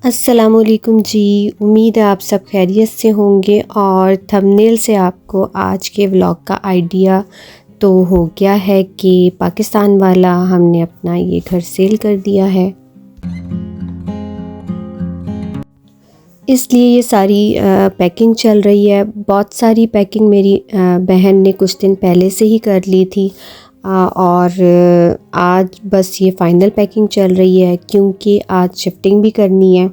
अस्सलामुअलैकुम जी। उम्मीद है आप सब खैरियत से होंगे और थंबनेल से आपको आज के व्लॉग का आइडिया तो हो गया है कि पाकिस्तान वाला हमने अपना ये घर सेल कर दिया है। इसलिए ये सारी पैकिंग चल रही है। बहुत सारी पैकिंग मेरी बहन ने कुछ दिन पहले से ही कर ली थी और आज बस ये फ़ाइनल पैकिंग चल रही है क्योंकि आज शिफ्टिंग भी करनी है।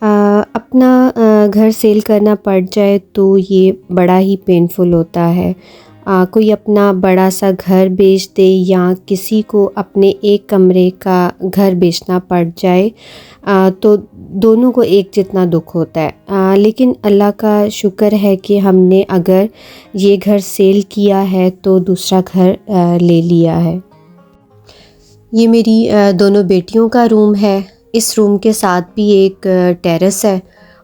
अपना घर सेल करना पड़ जाए तो ये बड़ा ही पेनफुल होता है। कोई अपना बड़ा सा घर बेच दे या किसी को अपने एक कमरे का घर बेचना पड़ जाए तो दोनों को एक जितना दुख होता है। लेकिन अल्लाह का शुक्र है कि हमने अगर ये घर सेल किया है तो दूसरा घर ले लिया है। ये मेरी दोनों बेटियों का रूम है। इस रूम के साथ भी एक टेरेस है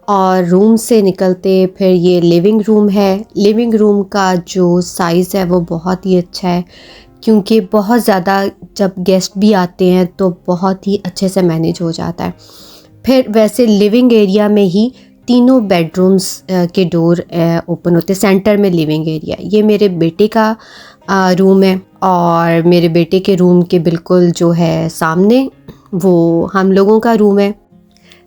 और रूम से निकलते फिर ये लिविंग रूम है। लिविंग रूम का जो साइज़ है वो बहुत ही अच्छा है क्योंकि बहुत ज़्यादा जब गेस्ट भी आते हैं तो बहुत ही अच्छे से मैनेज हो जाता है। फिर वैसे लिविंग एरिया में ही तीनों बेडरूम्स के डोर ओपन होते। सेंटर में लिविंग एरिया। ये मेरे बेटे का रूम है और मेरे बेटे के रूम के बिल्कुल जो है सामने वो हम लोगों का रूम है।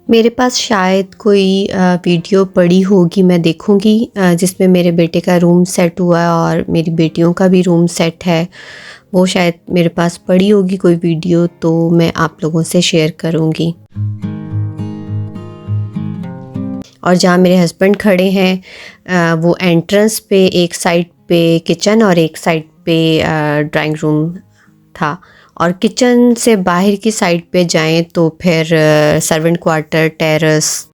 मेरे पास शायद कोई वीडियो पड़ी होगी, मैं देखूंगी जिसमें मेरे बेटे का रूम सेट हुआ है और मेरी बेटियों का भी रूम सेट है। वो शायद मेरे पास पड़ी होगी कोई वीडियो, तो मैं आप लोगों से शेयर करूंगी। और जहाँ मेरे हस्बैंड खड़े हैं वो एंट्रेंस पे एक साइड पे किचन और एक साइड पे ड्राइंग रूम था और किचन से बाहर की साइड पे जाएं तो फिर सर्वेंट क्वार्टर, टेरेस।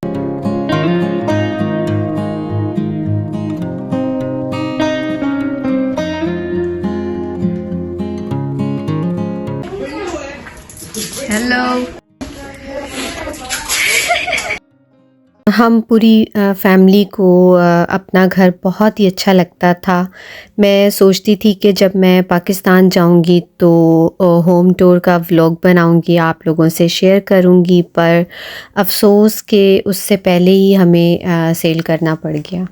हेलो। हम पूरी फैमिली को अपना घर बहुत ही अच्छा लगता था। मैं सोचती थी कि जब मैं पाकिस्तान जाऊंगी तो होम टूर का व्लॉग बनाऊंगी, आप लोगों से शेयर करूंगी, पर अफसोस कि उससे पहले ही हमें सेल करना पड़ गया।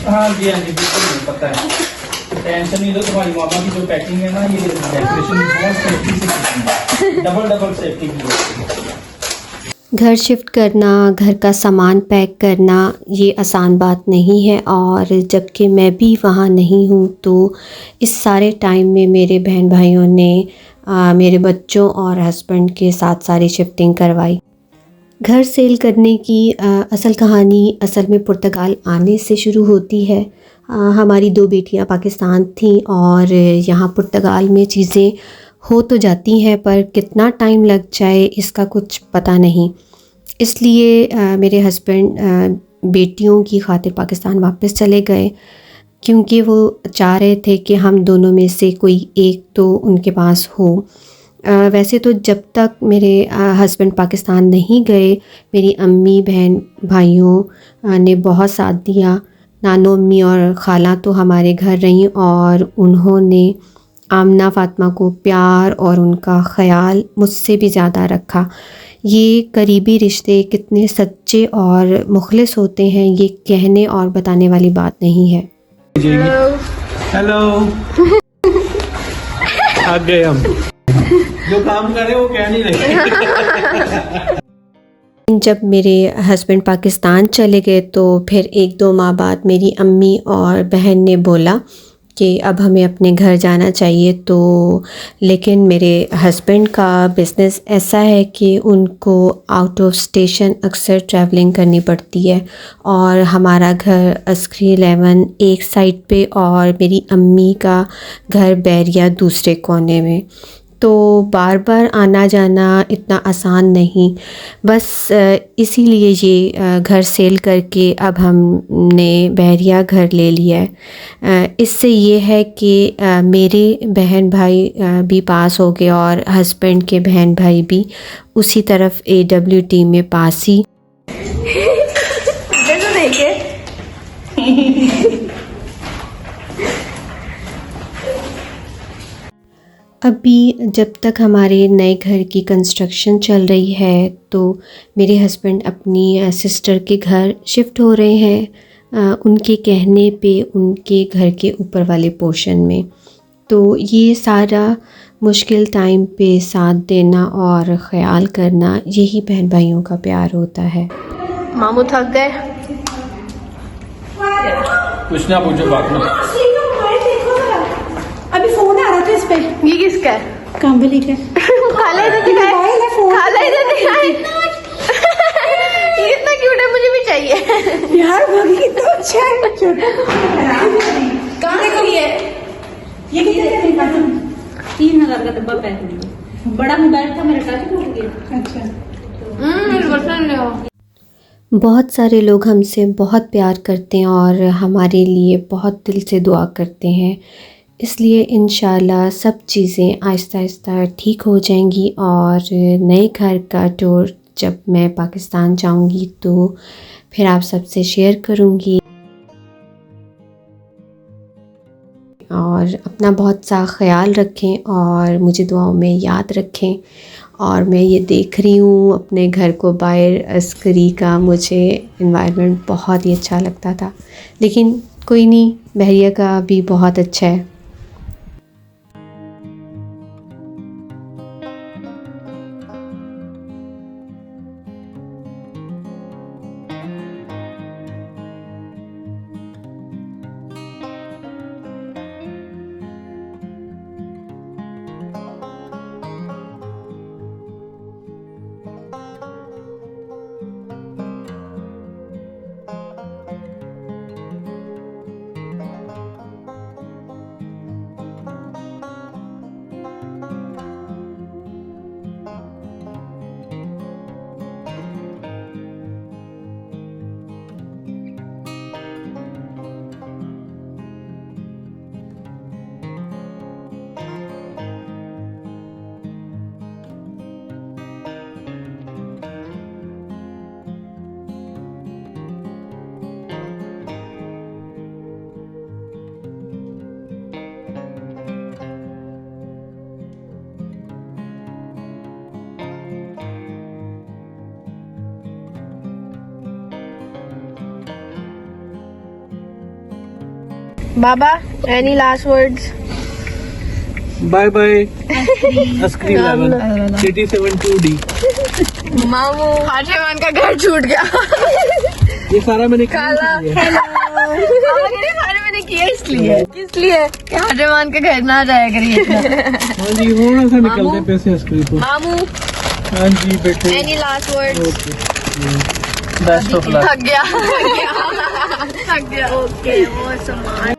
हाँ जी, हाँ जी, बिल्कुल पता है। टेंशन नहीं लो, तुम्हारी मामा की जो पैकिंग है ना, ये डेकोरेशन बहुत सेफ्टी से की है, डबल सेफ्टी की है। घर शिफ्ट करना, घर का सामान पैक करना ये आसान बात नहीं है और जबकि मैं भी वहाँ नहीं हूँ तो इस सारे टाइम में मेरे बहन भाइयों ने मेरे बच्चों और हस्बैंड के साथ सारी शिफ्टिंग करवाई। घर सेल करने की असल कहानी असल में पुर्तगाल आने से शुरू होती है। हमारी दो बेटियां पाकिस्तान थीं और यहाँ पुर्तगाल में चीज़ें हो तो जाती हैं पर कितना टाइम लग जाए इसका कुछ पता नहीं। इसलिए मेरे हस्बैंड बेटियों की खातिर पाकिस्तान वापस चले गए क्योंकि वो चाह रहे थे कि हम दोनों में से कोई एक तो उनके पास हो। वैसे तो जब तक मेरे हस्बैंड पाकिस्तान नहीं गए मेरी अम्मी बहन भाइयों ने बहुत साथ दिया। नानो अम्मी और खाला तो हमारे घर रहीं और उन्होंने आमना फ़ातिमा को प्यार और उनका ख़याल मुझसे भी ज़्यादा रखा। ये करीबी रिश्ते कितने सच्चे और मुखलिस होते हैं ये कहने और बताने वाली बात नहीं है। हेलो। आ गए हम। जो काम कर रहे हैं वो कह नहीं रहे। जब मेरे हस्बैंड पाकिस्तान चले गए तो फिर 1-2 माह बाद मेरी अम्मी और बहन ने बोला कि अब हमें अपने घर जाना चाहिए। तो लेकिन मेरे हस्बैंड का बिज़नेस ऐसा है कि उनको आउट ऑफ स्टेशन अक्सर ट्रैवलिंग करनी पड़ती है और हमारा घर अस्करी 11 एक साइड पे और मेरी अम्मी का घर बैरिया दूसरे कोने में, तो बार बार आना जाना इतना आसान नहीं। बस इसीलिए ये घर सेल करके अब हमने बहरिया घर ले लिया है। इससे ये है कि मेरे बहन भाई भी पास हो गए और हस्बैंड के बहन भाई भी उसी तरफ AWT में पास ही। अभी जब तक हमारे नए घर की कंस्ट्रक्शन चल रही है तो मेरे हस्बैंड अपनी सिस्टर के घर शिफ्ट हो रहे हैं, उनके कहने पे उनके घर के ऊपर वाले पोर्शन में। तो ये सारा मुश्किल टाइम पे साथ देना और ख्याल करना, यही बहन भाइयों का प्यार होता है। मामू थक गए। कुछ ना पूछो बात में। अभी फोन आ रहा था इस पे। ये किसका है? कांबली का। खाला इधर दिखाए, खाला इधर दिखाए। ये कितना क्यूट है, मुझे भी चाहिए यार भाभी कितना अच्छा है, छोटा कहाँ देखो ये ये कितने का है? 3000 का डब्बा पैक हुआ। बड़ा मोबाइल था मेरा, टच टूट गया। अच्छा मेरे पसंद नहीं हो। बहुत सारे लोग हमसे बहुत प्यार करते हैं और हमारे लिए बहुत दिल से दुआ करते हैं, इसलिए इंशाल्लाह सब चीज़ें आहिस्ता आहिस्ता ठीक हो जाएंगी। और नए घर का टूर जब मैं पाकिस्तान जाऊंगी तो फिर आप सबसे शेयर करूंगी। और अपना बहुत सा ख्याल रखें और मुझे दुआओं में याद रखें। और मैं ये देख रही हूँ अपने घर को बाहर अस्करी का, मुझे इन्वायरमेंट बहुत ही अच्छा लगता था, लेकिन कोई नहीं, बहरिया का भी बहुत अच्छा है। बाबा, any last words? Bye bye ice cream level 87 मामू, हाशेमान का घर छूट गया। ये सारा मैंने काला सारे मैंने किया इसलिए, किस लिए कि हाशेमान के घर ना जाया करिए। हाँ जी, थोड़ा सा निकलते पैसे अस्क्रीम को। मामू, हाँ जी बेटे, any last words? Best of luck. थक गया थक गया। ओके, वो सामान